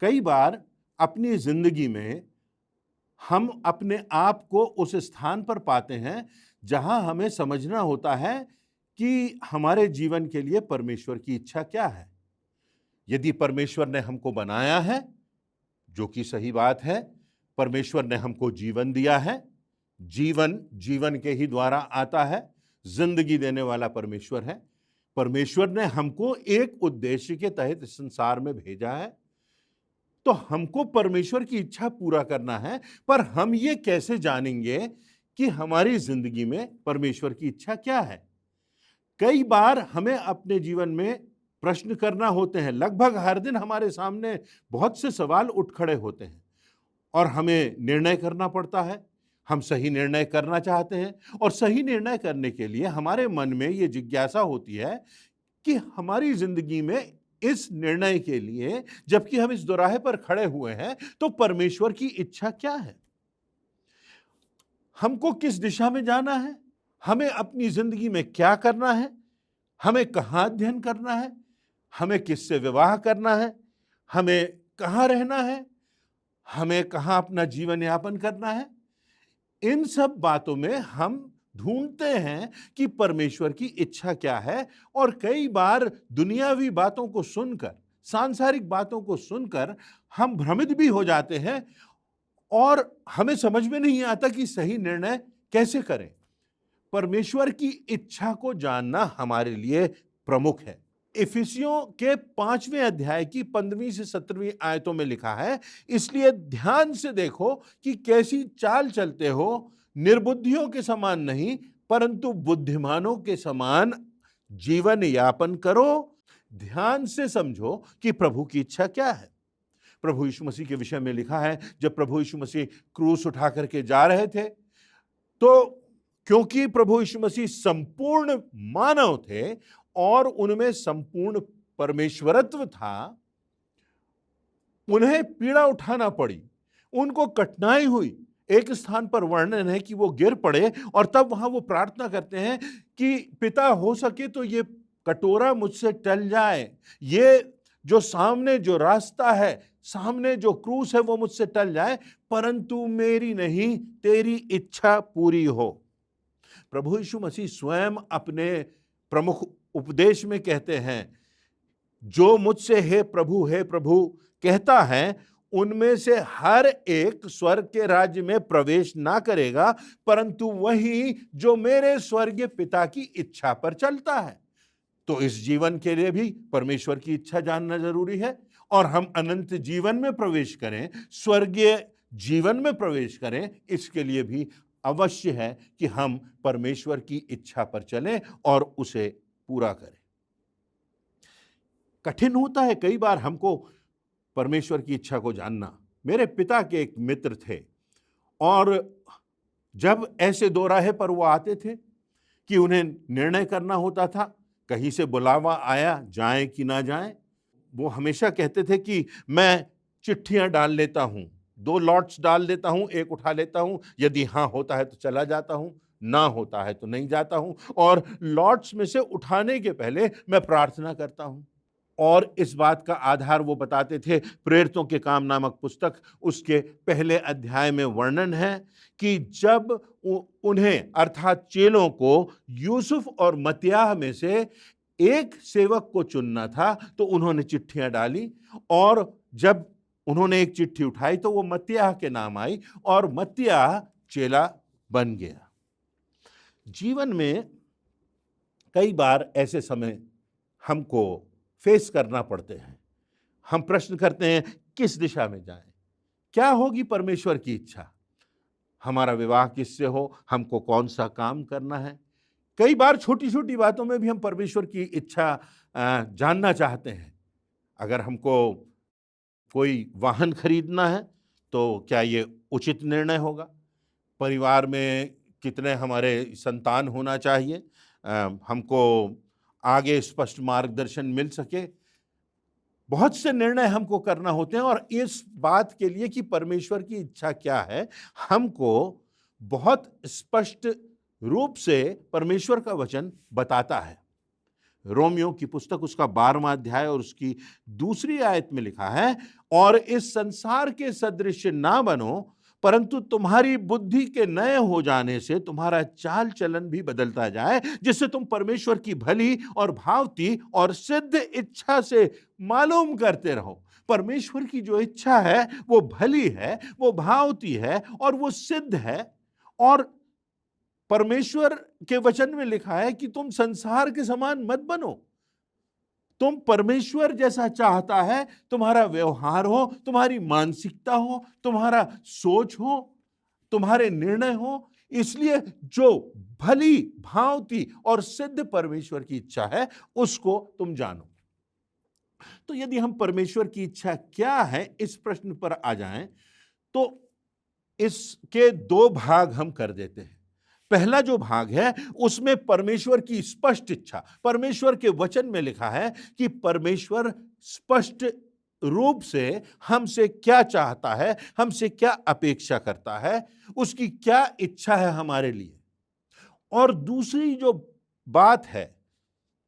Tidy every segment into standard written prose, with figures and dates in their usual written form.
कई बार अपनी जिंदगी में हम अपने आप को उस स्थान पर पाते हैं जहां हमें समझना होता है कि हमारे जीवन के लिए परमेश्वर की इच्छा क्या है। यदि परमेश्वर ने हमको बनाया है, जो कि सही बात है, परमेश्वर ने हमको जीवन दिया है, जीवन जीवन के ही द्वारा आता है, जिंदगी देने वाला परमेश्वर है। परमेश्वर ने हमको एक उद्देश्य के तहत इस संसार में भेजा है, तो हमको परमेश्वर की इच्छा पूरा करना है। पर हम ये कैसे जानेंगे कि हमारी जिंदगी में परमेश्वर की इच्छा क्या है? कई बार हमें अपने जीवन में प्रश्न करना होते हैं। लगभग हर दिन हमारे सामने बहुत से सवाल उठ खड़े होते हैं और हमें निर्णय करना पड़ता है। हम सही निर्णय करना चाहते हैं और सही निर्णय करने के लिए हमारे मन में ये जिज्ञासा होती है कि हमारी जिंदगी में इस निर्णय के लिए, जबकि हम इस दोराहे पर खड़े हुए हैं, तो परमेश्वर की इच्छा क्या है? हमको किस दिशा में जाना है? हमें अपनी जिंदगी में क्या करना है? हमें कहाँ अध्ययन करना है? हमें किससे विवाह करना है? हमें कहाँ रहना है? हमें कहाँ अपना जीवन यापन करना है? इन सब बातों में हम ढूंढते हैं कि परमेश्वर की इच्छा क्या है। और कई बार दुनियावी बातों को सुनकर, सांसारिक बातों को सुनकर हम भ्रमित भी हो जाते हैं और हमें समझ में नहीं आता कि सही निर्णय कैसे करें। परमेश्वर की इच्छा को जानना हमारे लिए प्रमुख है। इफिसियों के 5वें अध्याय की 15वीं से 17वीं आयतों में लिखा है, इसलिए ध्यान से देखो कि कैसी चाल चलते हो, निर्बुद्धियों के समान नहीं परंतु बुद्धिमानों के समान जीवन यापन करो। ध्यान से समझो कि प्रभु की इच्छा क्या है। प्रभु यीशु मसीह के विषय में लिखा है, जब प्रभु यीशु मसीह क्रूस उठा करके जा रहे थे, तो क्योंकि प्रभु यीशु मसीह संपूर्ण मानव थे और उनमें संपूर्ण परमेश्वरत्व था, उन्हें पीड़ा उठाना पड़ी, उनको कठिनाई हुई। एक स्थान पर वर्णन है कि वो गिर पड़े और तब वहां वो प्रार्थना करते हैं कि पिता, हो सके तो ये कटोरा मुझसे टल जाए, ये जो सामने जो रास्ता है, सामने जो क्रूस है, वो मुझसे टल जाए, परंतु मेरी नहीं तेरी इच्छा पूरी हो। प्रभु यीशु मसीह स्वयं अपने प्रमुख उपदेश में कहते हैं, जो मुझसे हे प्रभु कहता है, उनमें से हर एक स्वर्ग के राज्य में प्रवेश ना करेगा, परंतु वही जो मेरे स्वर्गीय पिता की इच्छा पर चलता है। तो इस जीवन के लिए भी परमेश्वर की इच्छा जानना जरूरी है, और हम अनंत जीवन में प्रवेश करें, स्वर्गीय जीवन में प्रवेश करें, इसके लिए भी अवश्य है कि हम परमेश्वर की इच्छा पर चलें और उसे पूरा करें। कठिन होता है कई बार हमको परमेश्वर की इच्छा को जानना। मेरे पिता के एक मित्र थे और जब ऐसे दोराहे पर वो आते थे कि उन्हें निर्णय करना होता था, कहीं से बुलावा आया, जाएं कि ना जाएं, वो हमेशा कहते थे कि मैं चिट्ठियां डाल लेता हूं, 2 लॉट्स डाल देता हूं, एक उठा लेता हूं, यदि हाँ होता है तो चला जाता हूं, ना होता है तो नहीं जाता हूं, और लॉट्स में से उठाने के पहले मैं प्रार्थना करता हूं। और इस बात का आधार वो बताते थे, प्रेरितों के काम नामक पुस्तक उसके पहले अध्याय में वर्णन है कि जब उन्हें अर्थात चेलों को यूसुफ और मत्तियाह में से एक सेवक को चुनना था, तो उन्होंने चिट्ठियां डाली, और जब उन्होंने एक चिट्ठी उठाई तो वो मत्तियाह के नाम आई और मत्तियाह चेला बन गया। जीवन में कई बार ऐसे समय हमको फेस करना पड़ते हैं। हम प्रश्न करते हैं किस दिशा में जाएं, क्या होगी परमेश्वर की इच्छा, हमारा विवाह किससे हो, हमको कौन सा काम करना है। कई बार छोटी छोटी बातों में भी हम परमेश्वर की इच्छा जानना चाहते हैं। अगर हमको कोई वाहन खरीदना है तो क्या ये उचित निर्णय होगा, परिवार में कितने हमारे संतान होना चाहिए, हमको आगे स्पष्ट मार्गदर्शन मिल सके। बहुत से निर्णय हमको करना होते हैं, और इस बात के लिए कि परमेश्वर की इच्छा क्या है, हमको बहुत स्पष्ट रूप से परमेश्वर का वचन बताता है। रोमियो की पुस्तक उसका 12वां अध्याय और उसकी 2री आयत में लिखा है, और इस संसार के सदृश ना बनो, परंतु तुम्हारी बुद्धि के नए हो जाने से तुम्हारा चाल चलन भी बदलता जाए, जिससे तुम परमेश्वर की भली और भावती और सिद्ध इच्छा से मालूम करते रहो। परमेश्वर की जो इच्छा है वो भली है, वो भावती है और वो सिद्ध है। और परमेश्वर के वचन में लिखा है कि तुम संसार के समान मत बनो। तुम परमेश्वर जैसा चाहता है तुम्हारा व्यवहार हो, तुम्हारी मानसिकता हो, तुम्हारा सोच हो, तुम्हारे निर्णय हो। इसलिए जो भली भांति और सिद्ध परमेश्वर की इच्छा है उसको तुम जानो। तो यदि हम परमेश्वर की इच्छा क्या है इस प्रश्न पर आ जाएं तो इसके 2 भाग हम कर देते हैं। पहला जो भाग है उसमें परमेश्वर की स्पष्ट इच्छा, परमेश्वर के वचन में लिखा है कि परमेश्वर स्पष्ट रूप से हमसे क्या चाहता है, हमसे क्या अपेक्षा करता है, उसकी क्या इच्छा है हमारे लिए। और दूसरी जो बात है,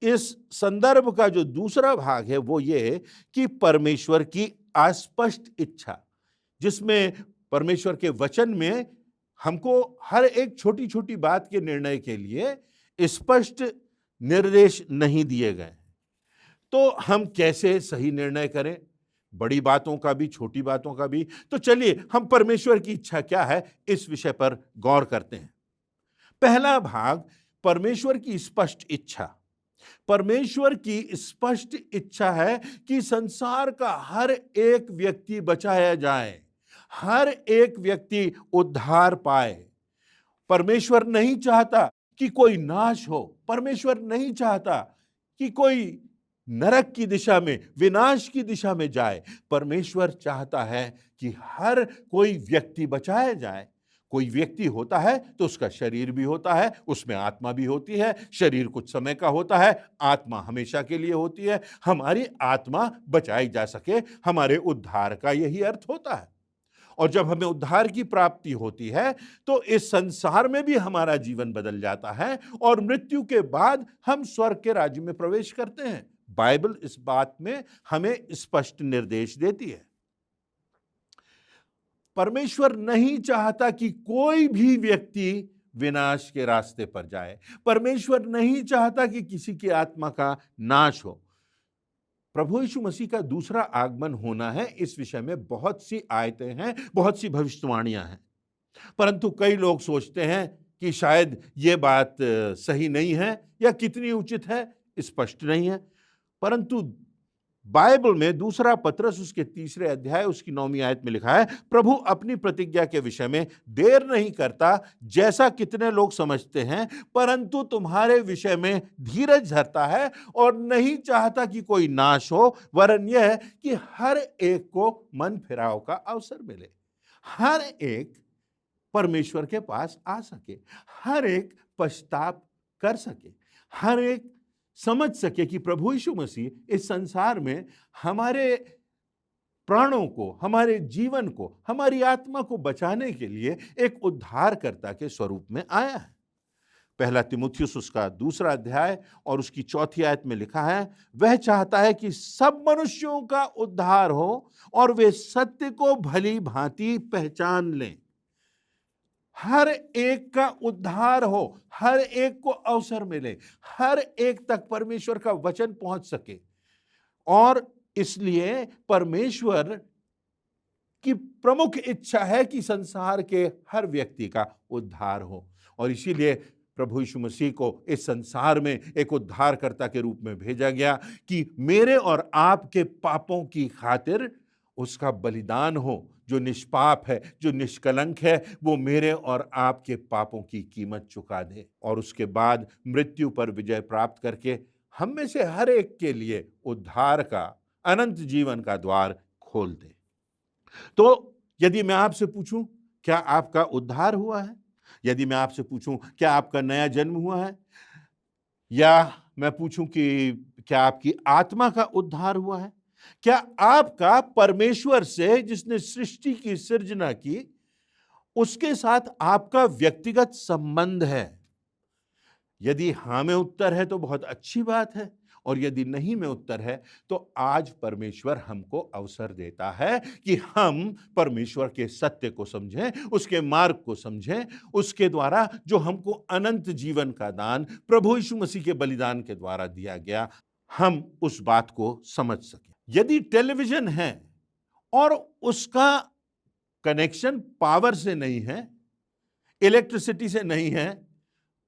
इस संदर्भ का जो दूसरा भाग है वो ये कि परमेश्वर की अस्पष्ट इच्छा, जिसमें परमेश्वर के वचन में हमको हर एक छोटी छोटी बात के निर्णय के लिए स्पष्ट निर्देश नहीं दिए गए। तो हम कैसे सही निर्णय करें, बड़ी बातों का भी, छोटी बातों का भी। तो चलिए हम परमेश्वर की इच्छा क्या है इस विषय पर गौर करते हैं। पहला भाग, परमेश्वर की स्पष्ट इच्छा। परमेश्वर की स्पष्ट इच्छा है कि संसार का हर एक व्यक्ति बचाया जाए, हर एक व्यक्ति उद्धार पाए। परमेश्वर नहीं चाहता कि कोई नाश हो, परमेश्वर नहीं चाहता कि कोई नरक की दिशा में, विनाश की दिशा में जाए। परमेश्वर चाहता है कि हर कोई व्यक्ति बचाया जाए। कोई व्यक्ति होता है तो उसका शरीर भी होता है, उसमें आत्मा भी होती है। शरीर कुछ समय का होता है, आत्मा हमेशा के लिए होती है। हमारी आत्मा बचाई जा सके, हमारे उद्धार का यही अर्थ होता है। और जब हमें उद्धार की प्राप्ति होती है तो इस संसार में भी हमारा जीवन बदल जाता है और मृत्यु के बाद हम स्वर्ग के राज्य में प्रवेश करते हैं। बाइबल इस बात में हमें स्पष्ट निर्देश देती है। परमेश्वर नहीं चाहता कि कोई भी व्यक्ति विनाश के रास्ते पर जाए। परमेश्वर नहीं चाहता कि किसी की आत्मा का नाश हो। प्रभु यीशु मसीह का दूसरा आगमन होना है, इस विषय में बहुत सी आयतें हैं, बहुत सी भविष्यवाणियां हैं। परंतु कई लोग सोचते हैं कि शायद ये बात सही नहीं है या कितनी उचित है, स्पष्ट नहीं है। परंतु बाइबल में दूसरा पत्रस उसके 3रे अध्याय उसकी 9वीं आयत में लिखा है, प्रभु अपनी प्रतिज्ञा के विषय में देर नहीं करता जैसा कितने लोग समझते हैं, परंतु तुम्हारे विषय में धीरज धरता है और नहीं चाहता कि कोई नाश हो, वरन यह कि हर एक को मन फिराव का अवसर मिले, हर एक परमेश्वर के पास आ सके, हर एक पश्चाताप कर सके, हर एक समझ सके कि प्रभु यीशु मसीह इस संसार में हमारे प्राणों को, हमारे जीवन को, हमारी आत्मा को बचाने के लिए एक उद्धारकर्ता के स्वरूप में आया है। पहला तीमुथियुस उसका 2रा अध्याय और उसकी 4थी आयत में लिखा है, वह चाहता है कि सब मनुष्यों का उद्धार हो और वे सत्य को भली भांति पहचान लें। हर एक का उद्धार हो, हर एक को अवसर मिले, हर एक तक परमेश्वर का वचन पहुंच सके। और इसलिए परमेश्वर की प्रमुख इच्छा है कि संसार के हर व्यक्ति का उद्धार हो। और इसीलिए प्रभु यीशु मसीह को इस संसार में एक उद्धारकर्ता के रूप में भेजा गया कि मेरे और आपके पापों की खातिर उसका बलिदान हो। जो निष्पाप है, जो निष्कलंक है, वो मेरे और आपके पापों की कीमत चुका दे और उसके बाद मृत्यु पर विजय प्राप्त करके हम में से हर एक के लिए उद्धार का, अनंत जीवन का द्वार खोल दे। तो यदि मैं आपसे पूछूं क्या आपका उद्धार हुआ है, यदि मैं आपसे पूछूं क्या आपका नया जन्म हुआ है, या मैं पूछूं कि क्या आपकी आत्मा का उद्धार हुआ है, क्या आपका परमेश्वर से, जिसने सृष्टि की सृजना की, उसके साथ आपका व्यक्तिगत संबंध है? यदि हां में उत्तर है तो बहुत अच्छी बात है, और यदि नहीं में उत्तर है, तो आज परमेश्वर हमको अवसर देता है कि हम परमेश्वर के सत्य को समझें, उसके मार्ग को समझें, उसके द्वारा जो हमको अनंत जीवन का दान प्रभु यीशु मसीह के बलिदान के द्वारा दिया गया, हम उस बात को समझ सकें। यदि टेलीविजन है और उसका कनेक्शन पावर से नहीं है, इलेक्ट्रिसिटी से नहीं है,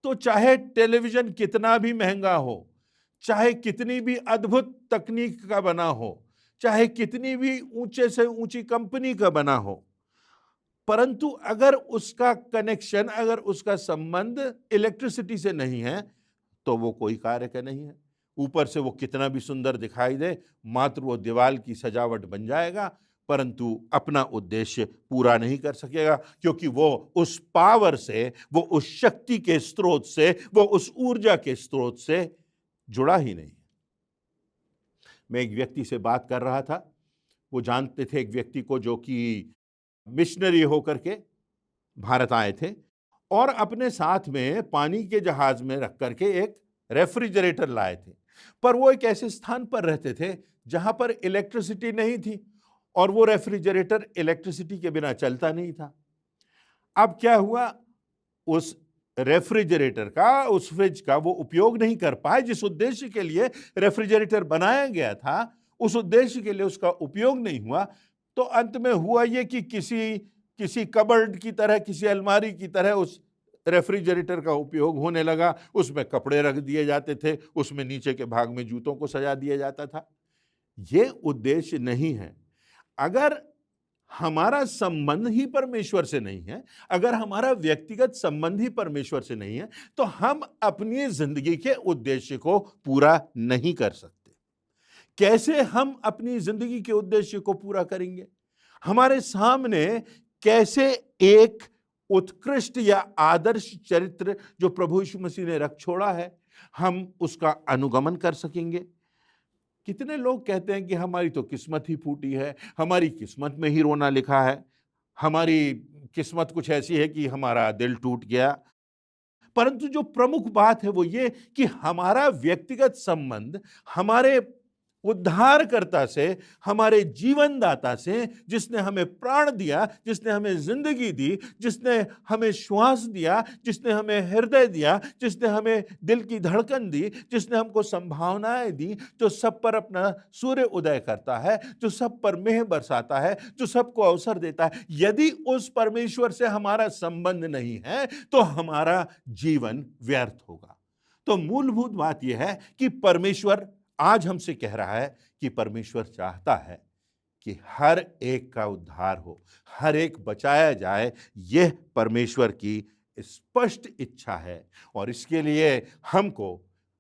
तो चाहे टेलीविजन कितना भी महंगा हो, चाहे कितनी भी अद्भुत तकनीक का बना हो, चाहे कितनी भी ऊंचे से ऊंची कंपनी का बना हो, परंतु अगर उसका कनेक्शन, अगर उसका संबंध इलेक्ट्रिसिटी से नहीं है, तो वो कोई कार्य का नहीं है। ऊपर से वो कितना भी सुंदर दिखाई दे, मात्र वो दीवार की सजावट बन जाएगा, परंतु अपना उद्देश्य पूरा नहीं कर सकेगा, क्योंकि वो उस पावर से, वो उस शक्ति के स्रोत से, वो उस ऊर्जा के स्रोत से जुड़ा ही नहीं। मैं एक व्यक्ति से बात कर रहा था, वो जानते थे एक व्यक्ति को जो कि मिशनरी होकर के भारत आए थे और अपने साथ में पानी के जहाज में रख करके एक रेफ्रिजरेटर लाए थे। पर वो एक ऐसे स्थान पर रहते थे जहां पर इलेक्ट्रिसिटी नहीं थी और वो रेफ्रिजरेटर इलेक्ट्रिसिटी के बिना चलता नहीं था। अब क्या हुआ, उस रेफ्रिजरेटर का, उस फ्रिज का वो उपयोग नहीं कर पाए। जिस उद्देश्य के लिए रेफ्रिजरेटर बनाया गया था, उस उद्देश्य के लिए उसका उपयोग नहीं हुआ। तो अंत में हुआ ये कि किसी कबर्ड की तरह, किसी अलमारी की तरह उस रेफ्रिजरेटर का उपयोग होने लगा। उसमें कपड़े रख दिए जाते थे, उसमें नीचे के भाग में जूतों को सजा दिया जाता था। ये उद्देश्य नहीं है। अगर हमारा संबंध ही परमेश्वर से नहीं है, अगर हमारा व्यक्तिगत संबंध ही परमेश्वर से नहीं है, तो हम अपनी जिंदगी के उद्देश्य को पूरा नहीं कर सकते। कैसे हम अपनी जिंदगी के उद्देश्य को पूरा करेंगे? हमारे सामने कैसे एक उत्कृष्ट या आदर्श चरित्र जो प्रभु यीशु मसीह ने रख छोड़ा है, हम उसका अनुगमन कर सकेंगे? कितने लोग कहते हैं कि हमारी तो किस्मत ही फूटी है, हमारी किस्मत में ही रोना लिखा है, हमारी किस्मत कुछ ऐसी है कि हमारा दिल टूट गया। परंतु जो प्रमुख बात है वो ये कि हमारा व्यक्तिगत संबंध हमारे उद्धारकर्ता से, हमारे जीवनदाता से, जिसने हमें प्राण दिया, जिसने हमें जिंदगी दी, जिसने हमें श्वास दिया, जिसने हमें हृदय दिया, जिसने हमें दिल की धड़कन दी, जिसने हमको संभावनाएं दी, जो सब पर अपना सूर्य उदय करता है, जो सब पर मेह बरसाता है, जो सबको अवसर देता है। यदि उस परमेश्वर से हमारा संबंध नहीं है तो हमारा जीवन व्यर्थ होगा। तो मूलभूत बात यह है कि परमेश्वर आज हमसे कह रहा है कि परमेश्वर चाहता है कि हर एक का उद्धार हो, हर एक बचाया जाए। यह परमेश्वर की स्पष्ट इच्छा है और इसके लिए हमको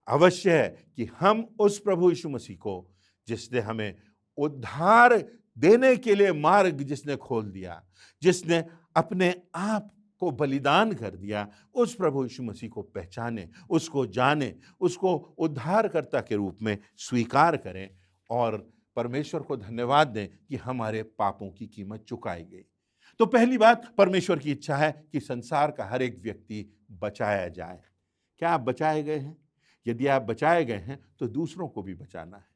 अवश्य है कि हम उस प्रभु यीशु मसीह को, जिसने हमें उद्धार देने के लिए मार्ग जिसने खोल दिया, जिसने अपने आप को बलिदान कर दिया, उस प्रभु यीशु मसीह को पहचाने, उसको जाने, उसको उद्धारकर्ता के रूप में स्वीकार करें और परमेश्वर को धन्यवाद दें कि हमारे पापों की कीमत चुकाई गई। तो पहली बात, परमेश्वर की इच्छा है कि संसार का हर एक व्यक्ति बचाया जाए। क्या आप बचाए गए हैं? यदि आप बचाए गए हैं तो दूसरों को भी बचाना है।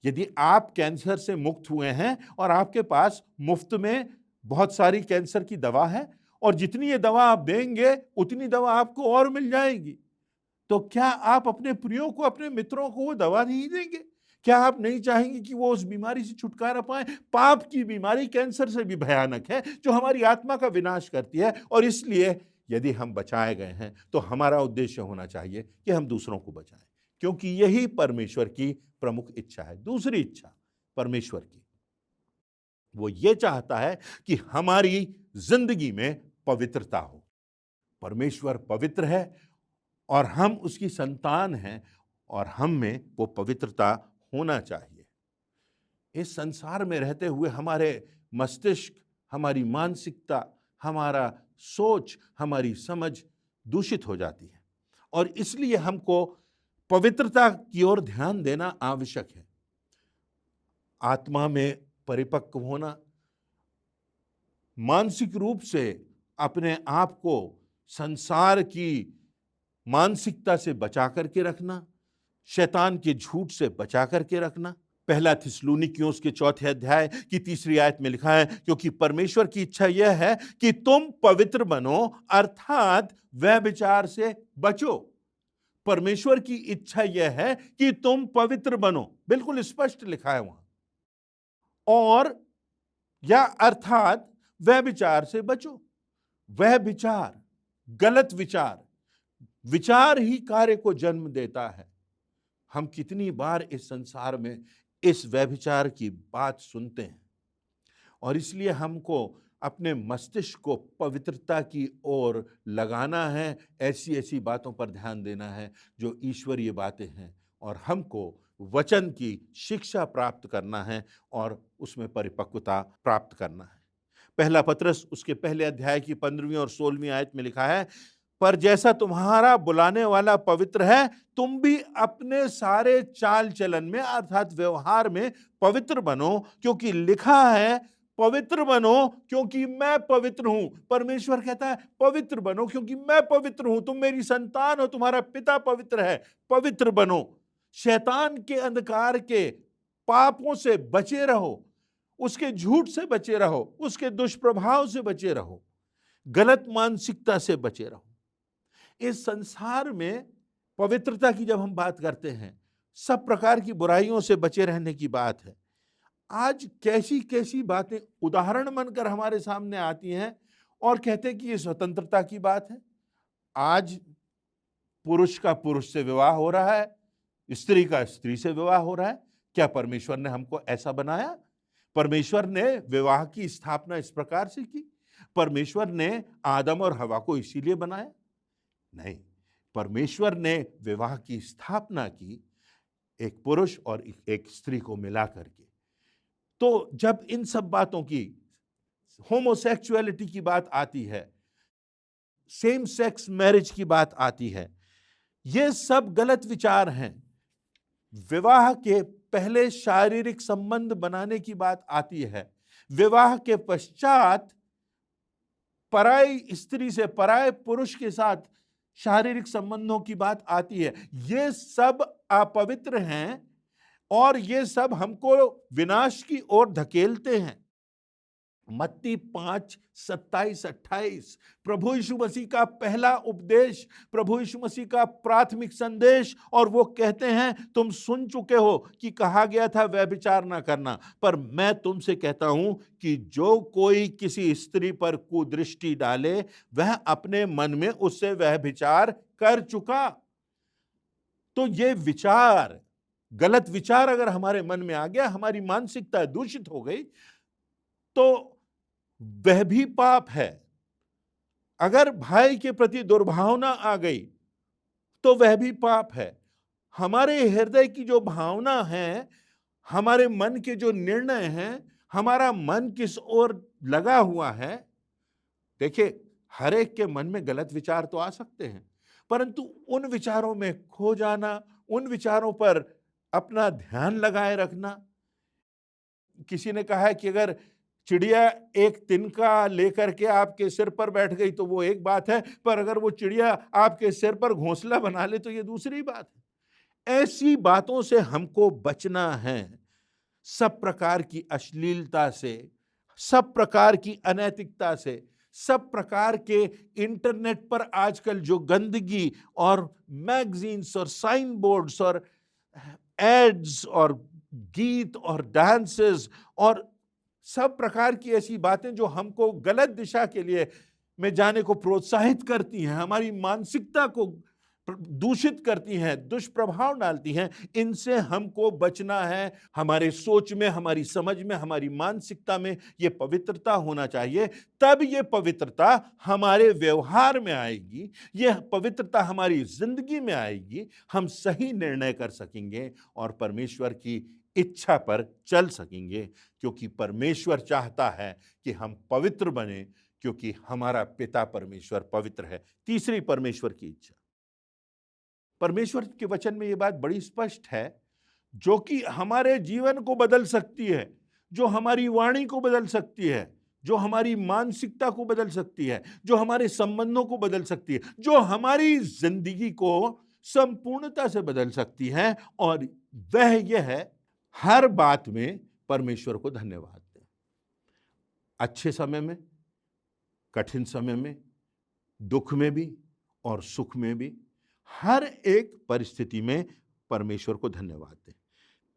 यदि आप कैंसर से मुक्त हुए हैं और आपके पास मुफ्त में बहुत सारी कैंसर की दवा है और जितनी ये दवा आप देंगे उतनी दवा आपको और मिल जाएगी, तो क्या आप अपने प्रियों को, अपने मित्रों को वो दवा नहीं देंगे? क्या आप नहीं चाहेंगे कि वो उस बीमारी से छुटकारा पाएं? पाप की बीमारी कैंसर से भी भयानक है, जो हमारी आत्मा का विनाश करती है। और इसलिए यदि हम बचाए गए हैं तो हमारा उद्देश्य होना चाहिए कि हम दूसरों को बचाएं, क्योंकि यही परमेश्वर की प्रमुख इच्छा है। दूसरी इच्छा परमेश्वर की, वो ये चाहता है कि हमारी जिंदगी में पवित्रता हो। परमेश्वर पवित्र है और हम उसकी संतान हैं और हम में वो पवित्रता होना चाहिए। इस संसार में रहते हुए हमारे मस्तिष्क, हमारी मानसिकता, हमारा सोच, हमारी समझ दूषित हो जाती है और इसलिए हमको पवित्रता की ओर ध्यान देना आवश्यक है। आत्मा में परिपक्व होना, मानसिक रूप से अपने आप को संसार की मानसिकता से बचा करके रखना, शैतान के झूठ से बचा करके रखना। पहला थिस्सलुनीकियों के 4 अध्याय की 3 आयत में लिखा है, क्योंकि परमेश्वर की इच्छा यह है कि तुम पवित्र बनो, अर्थात व्यभिचार से बचो। परमेश्वर की इच्छा यह है कि तुम पवित्र बनो, बिल्कुल स्पष्ट लिखा है वहां। और या अर्थात व्यभिचार से बचो। वह विचार, गलत विचार, विचार ही कार्य को जन्म देता है। हम कितनी बार इस संसार में इस व्यभिचार की बात सुनते हैं, और इसलिए हमको अपने मस्तिष्क को पवित्रता की ओर लगाना है। ऐसी ऐसी बातों पर ध्यान देना है जो ईश्वरीय बातें हैं, और हमको वचन की शिक्षा प्राप्त करना है और उसमें परिपक्वता प्राप्त करना है। पहला पत्रस उसके पहले अध्याय की 15वीं और 16वीं आयत में लिखा है, पर जैसा तुम्हारा बुलाने वाला पवित्र है, तुम भी अपने सारे चाल चलन में अर्थात व्यवहार में पवित्र बनो, क्योंकि लिखा है पवित्र बनो क्योंकि मैं पवित्र हूं। परमेश्वर कहता है पवित्र बनो क्योंकि मैं पवित्र हूं। तुम मेरी संतान हो, तुम्हारा पिता पवित्र है, पवित्र बनो। शैतान के अंधकार के पापों से बचे रहो, उसके झूठ से बचे रहो, उसके दुष्प्रभाव से बचे रहो, गलत मानसिकता से बचे रहो। इस संसार में पवित्रता की जब हम बात करते हैं, सब प्रकार की बुराइयों से बचे रहने की बात है। आज कैसी कैसी बातें उदाहरण बनकर हमारे सामने आती हैं और कहते हैं कि ये स्वतंत्रता की बात है। आज पुरुष का पुरुष से विवाह हो रहा है, स्त्री का स्त्री से विवाह हो रहा है। क्या परमेश्वर ने हमको ऐसा बनाया? परमेश्वर ने विवाह की स्थापना इस प्रकार से की? परमेश्वर ने आदम और हवा को इसीलिए बनाया? नहीं, परमेश्वर ने विवाह की स्थापना की एक पुरुष और एक स्त्री को मिला करके। तो जब इन सब बातों की, होमोसेक्सुअलिटी की बात आती है, सेम सेक्स मैरिज की बात आती है, ये सब गलत विचार हैं। विवाह के पहले शारीरिक संबंध बनाने की बात आती है, विवाह के पश्चात पराई स्त्री से, पराये पुरुष के साथ शारीरिक संबंधों की बात आती है। ये सब अपवित्र हैं और ये सब हमको विनाश की ओर धकेलते हैं। मत्ती 5:27-28 प्रभु यीशु मसीह का पहला उपदेश, प्रभु यीशु मसीह का प्राथमिक संदेश, और वो कहते हैं तुम सुन चुके हो कि कहा गया था व्यभिचार ना करना, पर मैं तुमसे कहता हूं कि जो कोई किसी स्त्री पर कुदृष्टि डाले वह अपने मन में उससे व्यभिचार कर चुका। तो ये विचार, गलत विचार अगर हमारे मन में आ गया, हमारी मानसिकता दूषित हो गई, तो वह भी पाप है। अगर भाई के प्रति दुर्भावना आ गई तो वह भी पाप है। हमारे हृदय की जो भावना है, हमारे मन के जो निर्णय हैं, हमारा मन किस ओर लगा हुआ है। देखिए, हर एक के मन में गलत विचार तो आ सकते हैं, परंतु उन विचारों में खो जाना, उन विचारों पर अपना ध्यान लगाए रखना। किसी ने कहा है कि अगर चिड़िया एक तिनका लेकर के आपके सिर पर बैठ गई तो वो एक बात है, पर अगर वो चिड़िया आपके सिर पर घोंसला बना ले तो ये दूसरी बात है। ऐसी बातों से हमको बचना है। सब प्रकार की अश्लीलता से, सब प्रकार की अनैतिकता से, सब प्रकार के इंटरनेट पर आजकल जो गंदगी और मैगजीन्स और साइन बोर्ड्स और एड्स और गीत और डांसेस और सब प्रकार की ऐसी बातें जो हमको गलत दिशा के लिए में जाने को प्रोत्साहित करती हैं, हमारी मानसिकता को दूषित करती हैं, दुष्प्रभाव डालती हैं, इनसे हमको बचना है। हमारे सोच में, हमारी समझ में, हमारी मानसिकता में ये पवित्रता होना चाहिए। तब ये पवित्रता हमारे व्यवहार में आएगी, ये पवित्रता हमारी जिंदगी में आएगी। हम सही निर्णय कर सकेंगे और परमेश्वर की इच्छा पर चल सकेंगे, क्योंकि परमेश्वर चाहता है कि हम पवित्र बने, क्योंकि हमारा पिता परमेश्वर पवित्र है। तीसरी परमेश्वर की इच्छा, परमेश्वर के वचन में यह बात बड़ी स्पष्ट है, जो कि हमारे जीवन को बदल सकती है, जो हमारी वाणी को बदल सकती है, जो हमारी मानसिकता को बदल सकती है, जो हमारे संबंधों को बदल सकती है, जो हमारी जिंदगी को संपूर्णता से बदल सकती है, और वह यह है, हर बात में परमेश्वर को धन्यवाद दें। अच्छे समय में, कठिन समय में, दुख में भी और सुख में भी, हर एक परिस्थिति में परमेश्वर को धन्यवाद दें।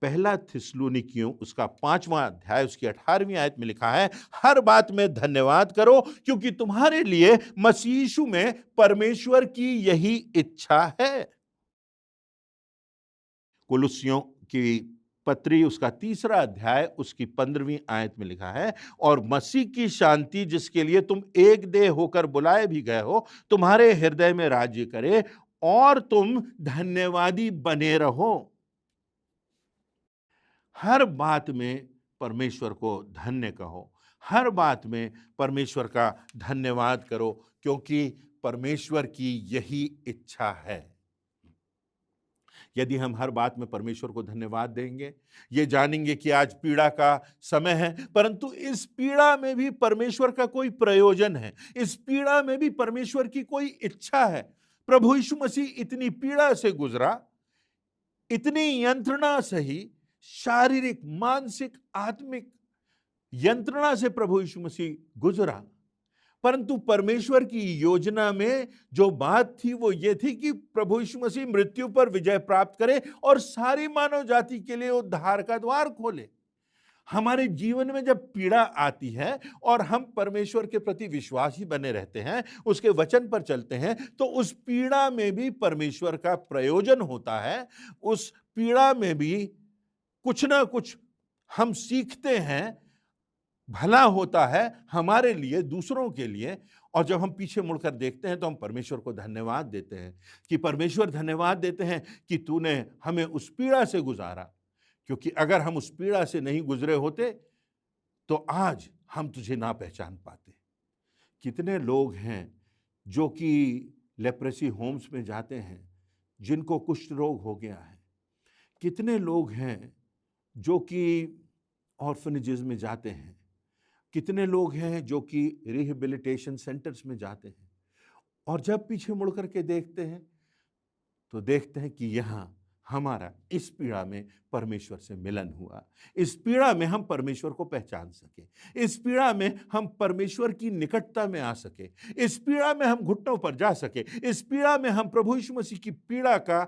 पहला थिस्सलुनीकियों उसका 5वां अध्याय उसकी 18वीं आयत में लिखा है, हर बात में धन्यवाद करो क्योंकि तुम्हारे लिए मसीह यीशु में परमेश्वर की यही इच्छा है। कुलुस्सियों की पत्री उसका 3रा अध्याय उसकी 15वीं आयत में लिखा है, और मसीह की शांति जिसके लिए तुम एक देह होकर बुलाए भी गए हो, तुम्हारे हृदय में राज्य करे और तुम धन्यवादी बने रहो। हर बात में परमेश्वर को धन्य कहो, हर बात में परमेश्वर का धन्यवाद करो, क्योंकि परमेश्वर की यही इच्छा है। यदि हम हर बात में परमेश्वर को धन्यवाद देंगे, ये जानेंगे कि आज पीड़ा का समय है, परंतु इस पीड़ा में भी परमेश्वर का कोई प्रयोजन है, इस पीड़ा में भी परमेश्वर की कोई इच्छा है। प्रभु यीशु मसीह इतनी पीड़ा से गुजरा, इतनी यंत्रणा सही, शारीरिक, मानसिक, आत्मिक यंत्रणा से प्रभु यीशु मसीह गुजरा, परंतु परमेश्वर की योजना में जो बात थी वो ये थी कि प्रभु यीशु मसीह मृत्यु पर विजय प्राप्त करे और सारी मानव जाति के लिए उद्धार का द्वार खोले। हमारे जीवन में जब पीड़ा आती है और हम परमेश्वर के प्रति विश्वासी बने रहते हैं, उसके वचन पर चलते हैं, तो उस पीड़ा में भी परमेश्वर का प्रयोजन होता है। उस पीड़ा में भी कुछ ना कुछ हम सीखते हैं, भला होता है हमारे लिए, दूसरों के लिए। और जब हम पीछे मुड़कर देखते हैं तो हम परमेश्वर को धन्यवाद देते हैं कि परमेश्वर, धन्यवाद देते हैं कि तूने हमें उस पीड़ा से गुजारा, क्योंकि अगर हम उस पीड़ा से नहीं गुजरे होते तो आज हम तुझे ना पहचान पाते। कितने लोग हैं जो कि लेप्रेसी होम्स में जाते हैं, जिनको कुष्ठ रोग हो गया है। कितने लोग हैं जो कि ऑर्फनेजेस में जाते हैं। कितने लोग हैं जो कि रिहेबिलिटेशन सेंटर्स में जाते हैं, और जब पीछे मुड़ करके देखते हैं तो देखते हैं कि यहाँ हमारा इस पीड़ा में परमेश्वर से मिलन हुआ। इस पीड़ा में हम परमेश्वर को पहचान सके, इस पीड़ा में हम परमेश्वर की निकटता में आ सके, इस पीड़ा में हम घुटनों पर जा सके, इस पीड़ा में हम प्रभु यीशु मसीह की पीड़ा का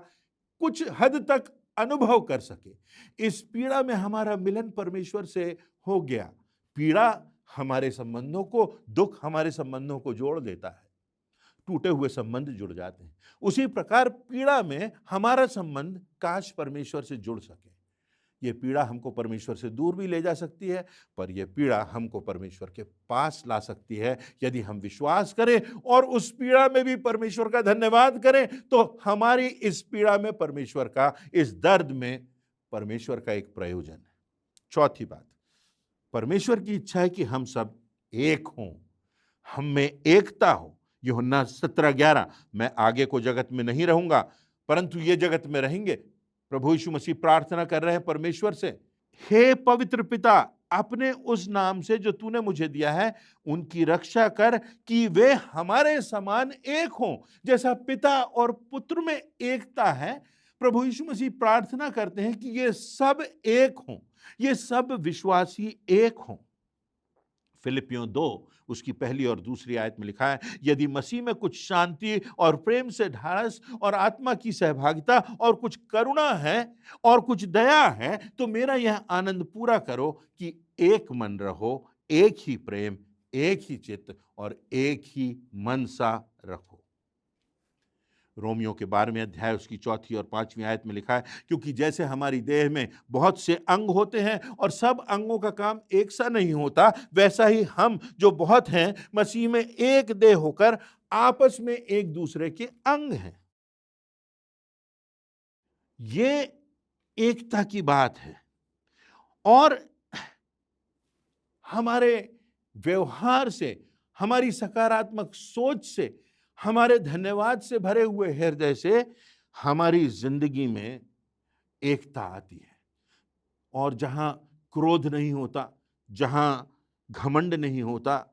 कुछ हद तक अनुभव कर सके। इस पीड़ा में हमारा मिलन परमेश्वर से हो गया। पीड़ा हमारे संबंधों को, दुख हमारे संबंधों को जोड़ देता है, टूटे हुए संबंध जुड़ जाते हैं। उसी प्रकार पीड़ा में हमारा संबंध काश परमेश्वर से जुड़ सके। ये पीड़ा हमको परमेश्वर से दूर भी ले जा सकती है, पर यह पीड़ा हमको परमेश्वर के पास ला सकती है यदि हम विश्वास करें और उस पीड़ा में भी परमेश्वर का धन्यवाद करें। तो हमारी इस पीड़ा में परमेश्वर का, इस दर्द में परमेश्वर का एक प्रयोजन है। चौथी बात, परमेश्वर की इच्छा है कि हम सब एक हों, हम में एकता हो। यूहन्ना 17:11, मैं आगे को जगत में नहीं रहूंगा परंतु ये जगत में रहेंगे। प्रभु यीशु मसीह प्रार्थना कर रहे हैं परमेश्वर से, हे पवित्र पिता, अपने उस नाम से जो तूने मुझे दिया है उनकी रक्षा कर कि वे हमारे समान एक हों, जैसा पिता और पुत्र में एकता है। प्रभु यीशु मसीह प्रार्थना करते हैं कि ये सब एक हों, ये सब विश्वासी एक हों। फिलिपियों 2 उसकी 1 और 2 आयत में लिखा है, यदि मसीह में कुछ शांति और प्रेम से ढाढ़स और आत्मा की सहभागिता और कुछ करुणा है और कुछ दया है, तो मेरा यह आनंद पूरा करो कि एक मन रहो, एक ही प्रेम, एक ही चित्त और एक ही मन सा रखो। रोमियो के 12वें अध्याय उसकी 4 और 5वीं आयत में लिखा है, क्योंकि जैसे हमारी देह में बहुत से अंग होते हैं और सब अंगों का काम एक सा नहीं होता, वैसा ही हम जो बहुत हैं मसीह में एक देह होकर आपस में एक दूसरे के अंग हैं। ये एकता की बात है, और हमारे व्यवहार से, हमारी सकारात्मक सोच से, हमारे धन्यवाद से भरे हुए हृदय से हमारी जिंदगी में एकता आती है। और जहां क्रोध नहीं होता, जहां घमंड नहीं होता,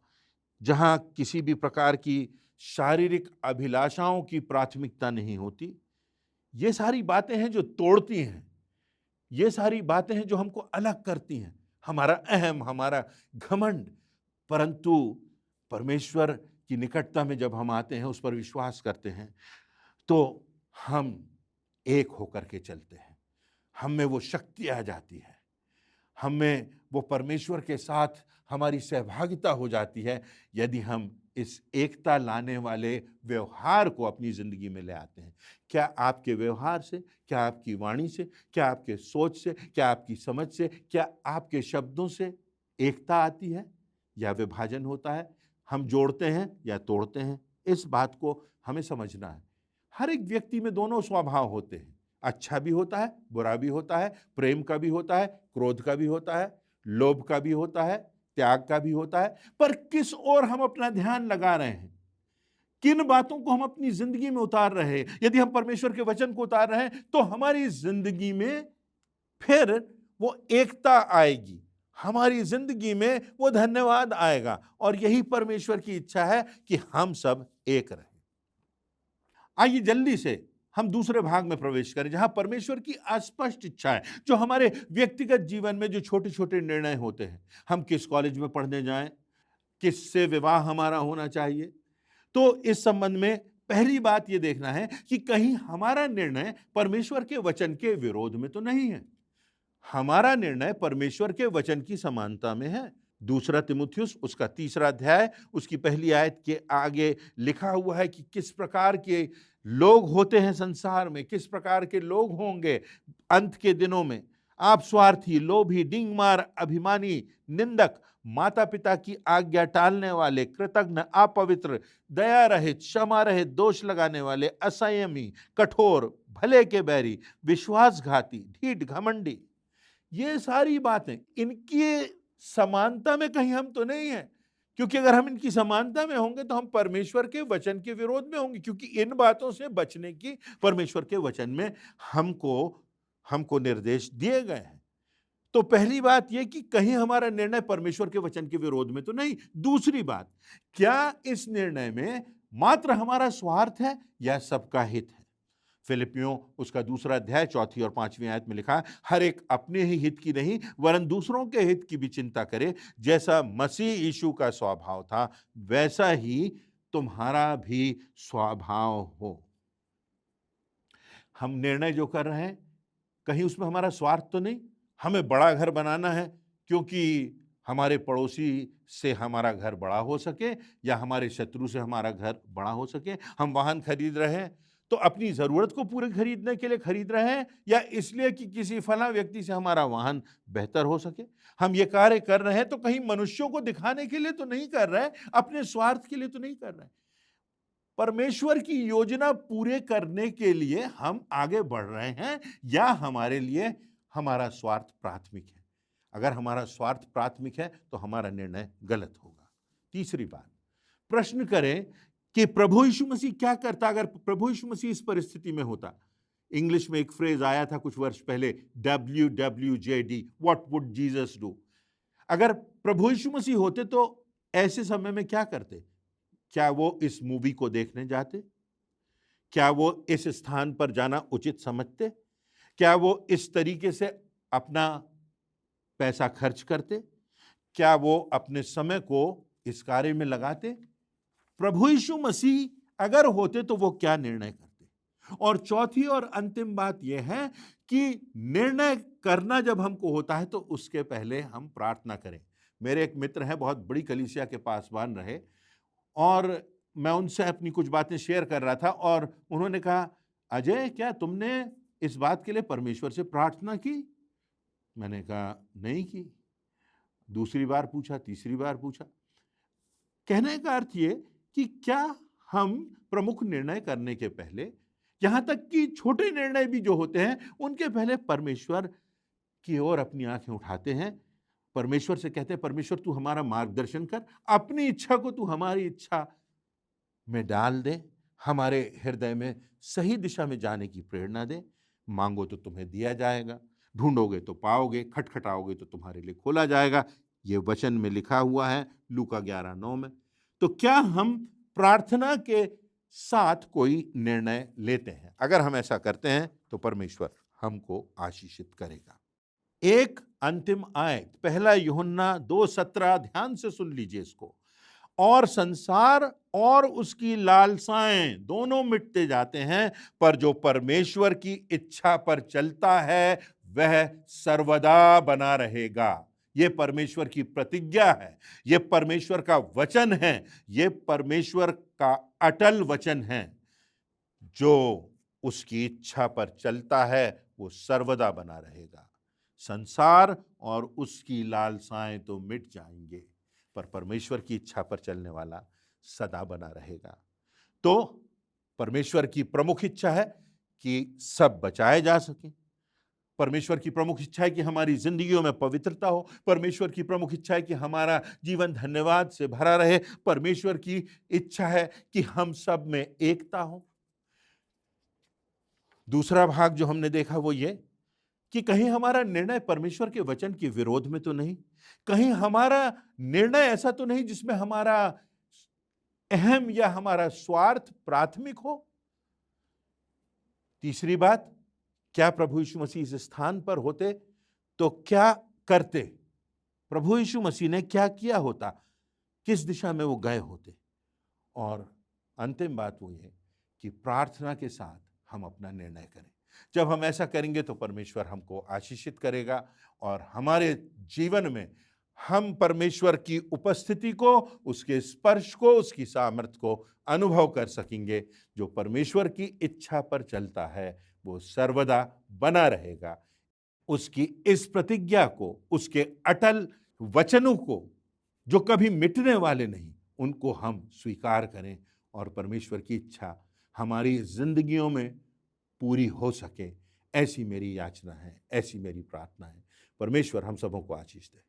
जहां किसी भी प्रकार की शारीरिक अभिलाषाओं की प्राथमिकता नहीं होती, ये सारी बातें हैं जो तोड़ती हैं, ये सारी बातें हैं जो हमको अलग करती हैं, हमारा अहम, हमारा घमंड। परंतु परमेश्वर की निकटता में जब हम आते हैं, उस पर विश्वास करते हैं, तो हम एक होकर के चलते हैं। हम में वो शक्ति आ जाती है, हम में वो परमेश्वर के साथ हमारी सहभागिता हो जाती है, यदि हम इस एकता लाने वाले व्यवहार को अपनी जिंदगी में ले आते हैं। क्या आपके व्यवहार से, क्या आपकी वाणी से, क्या आपके सोच से, क्या आपकी समझ से, क्या आपके शब्दों से एकता आती है या विभाजन होता है? हम जोड़ते हैं या तोड़ते हैं? इस बात को हमें समझना है। हर एक व्यक्ति में दोनों स्वभाव होते हैं, अच्छा भी होता है, बुरा भी होता है, प्रेम का भी होता है, क्रोध का भी होता है, लोभ का भी होता है, त्याग का भी होता है। पर किस ओर हम अपना ध्यान लगा रहे हैं, किन बातों को हम अपनी जिंदगी में उतार रहे हैं? यदि हम परमेश्वर के वचन को उतार रहे हैं, तो हमारी जिंदगी में फिर वो एकता आएगी, हमारी जिंदगी में वो धन्यवाद आएगा। और यही परमेश्वर की इच्छा है कि हम सब एक रहें। आइए जल्दी से हम दूसरे भाग में प्रवेश करें, जहां परमेश्वर की अस्पष्ट इच्छा है, जो हमारे व्यक्तिगत जीवन में जो छोटे छोटे निर्णय होते हैं। हम किस कॉलेज में पढ़ने जाएं, किससे विवाह हमारा होना चाहिए, तो इस संबंध में पहली बात यह देखना है कि कहीं हमारा निर्णय परमेश्वर के वचन के विरोध में तो नहीं है। हमारा निर्णय परमेश्वर के वचन की समानता में है। दूसरा तिमुथियुस उसका 3 अध्याय उसकी पहली आयत के आगे लिखा हुआ है कि किस प्रकार के लोग होते हैं संसार में, किस प्रकार के लोग होंगे अंत के दिनों में। आप स्वार्थी, लोभी, डींगमार, अभिमानी, निंदक, माता पिता की आज्ञा टालने वाले, कृतज्ञ, अपवित्र, दया रहित, क्षमा रहित, दोष लगाने वाले, असंयमी, कठोर, भले के बैरी, विश्वासघाती, ढीठ, घमंडी। ये सारी बातें इनकी समानता में कहीं हम तो नहीं है, क्योंकि अगर हम इनकी समानता में होंगे तो हम परमेश्वर के वचन के विरोध में होंगे, क्योंकि इन बातों से बचने की परमेश्वर के वचन में हमको निर्देश दिए गए हैं। तो पहली बात यह कि कहीं हमारा निर्णय परमेश्वर के वचन के विरोध में तो नहीं। दूसरी बात, क्या इस निर्णय में मात्र हमारा स्वार्थ है या सबका हित है? फिलिपियों उसका 2 अध्याय 4 और 5वीं आयत में लिखा है, हर एक अपने ही हित की नहीं वरन दूसरों के हित की भी चिंता करे। जैसा मसीह यीशु का स्वभाव था, वैसा ही तुम्हारा भी स्वभाव हो। हम निर्णय जो कर रहे हैं, कहीं उसमें हमारा स्वार्थ तो नहीं। हमें बड़ा घर बनाना है क्योंकि हमारे पड़ोसी से हमारा घर बड़ा हो सके या हमारे शत्रु से हमारा घर बड़ा हो सके। हम वाहन खरीद रहे हैं तो अपनी जरूरत को पूरे खरीदने के लिए खरीद रहे हैं या इसलिए कि किसी फला व्यक्ति से हमारा वाहन बेहतर हो सके। हम ये कार्य कर रहे हैं तो कहीं मनुष्यों को दिखाने के लिए तो नहीं कर रहे, अपने स्वार्थ के लिए तो नहीं कर रहे। परमेश्वर की योजना पूरे करने के लिए हम आगे बढ़ रहे हैं या हमारे लिए हमारा स्वार्थ प्राथमिक है? अगर हमारा स्वार्थ प्राथमिक है तो हमारा निर्णय गलत होगा। तीसरी बात, प्रश्न करें कि प्रभु यीशु मसीह क्या करता अगर प्रभु यीशु मसीह इस परिस्थिति में होता। इंग्लिश में एक फ्रेज आया था कुछ वर्ष पहले, WWJD, what would Jesus do. अगर प्रभु यीशु मसीह होते तो ऐसे समय में क्या करते? क्या वो इस मूवी को देखने जाते? क्या वो इस स्थान पर जाना उचित समझते? क्या वो इस तरीके से अपना पैसा खर्च करते? क्या वो अपने समय को इस कार्य में लगाते? प्रभु यीशु मसीह अगर होते तो वो क्या निर्णय करते? और चौथी और अंतिम बात यह है कि निर्णय करना जब हमको होता है तो उसके पहले हम प्रार्थना करें। मेरे एक मित्र हैं, बहुत बड़ी कलीसिया के पासवान रहे, और मैं उनसे अपनी कुछ बातें शेयर कर रहा था और उन्होंने कहा, अजय क्या तुमने इस बात के लिए परमेश्वर से प्रार्थना की? मैंने कहा नहीं की। दूसरी बार पूछा, तीसरी बार पूछा। कहने का अर्थ ये कि क्या हम प्रमुख निर्णय करने के पहले, यहां तक कि छोटे निर्णय भी जो होते हैं उनके पहले परमेश्वर की ओर अपनी आंखें उठाते हैं, परमेश्वर से कहते हैं, परमेश्वर तू हमारा मार्गदर्शन कर, अपनी इच्छा को तू हमारी इच्छा में डाल दे, हमारे हृदय में सही दिशा में जाने की प्रेरणा दे। मांगो तो तुम्हें दिया जाएगा, ढूंढोगे तो पाओगे, खटखटाओगे तो तुम्हारे लिए खोला जाएगा। ये वचन में लिखा हुआ है लूका 11:9 में। तो क्या हम प्रार्थना के साथ कोई निर्णय लेते हैं। अगर हम ऐसा करते हैं तो परमेश्वर हमको आशीषित करेगा। एक अंतिम आयत, पहला यूहन्ना 2:17, ध्यान से सुन लीजिए इसको। और संसार और उसकी लालसाएं दोनों मिटते जाते हैं, पर जो परमेश्वर की इच्छा पर चलता है वह सर्वदा बना रहेगा। यह परमेश्वर की प्रतिज्ञा है, यह परमेश्वर का वचन है, यह परमेश्वर का अटल वचन है। जो उसकी इच्छा पर चलता है वो सर्वदा बना रहेगा। संसार और उसकी लालसाएं तो मिट जाएंगे, पर परमेश्वर की इच्छा पर चलने वाला सदा बना रहेगा। तो परमेश्वर की प्रमुख इच्छा है कि सब बचाए जा सके। परमेश्वर की प्रमुख इच्छा है कि हमारी जिंदगियों में पवित्रता हो। परमेश्वर की प्रमुख इच्छा है कि हमारा जीवन धन्यवाद से भरा रहे। परमेश्वर की इच्छा है कि हम सब में एकता हो। दूसरा भाग जो हमने देखा वो ये कि कहीं हमारा निर्णय परमेश्वर के वचन के विरोध में तो नहीं, कहीं हमारा निर्णय ऐसा तो नहीं जिसमें हमारा अहम या हमारा स्वार्थ प्राथमिक हो। तीसरी बात, क्या प्रभु यीशु मसीह इस स्थान पर होते तो क्या करते? प्रभु यीशु मसीह ने क्या किया होता? किस दिशा में वो गए होते? और अंतिम बात वो है कि प्रार्थना के साथ हम अपना निर्णय करें। जब हम ऐसा करेंगे तो परमेश्वर हमको आशीषित करेगा और हमारे जीवन में हम परमेश्वर की उपस्थिति को, उसके स्पर्श को, उसकी सामर्थ्य को अनुभव कर सकेंगे। जो परमेश्वर की इच्छा पर चलता है वो सर्वदा बना रहेगा। उसकी इस प्रतिज्ञा को, उसके अटल वचनों को जो कभी मिटने वाले नहीं, उनको हम स्वीकार करें और परमेश्वर की इच्छा हमारी जिंदगियों में पूरी हो सके। ऐसी मेरी याचना है, ऐसी मेरी प्रार्थना है। परमेश्वर हम सबों को आशीष दे।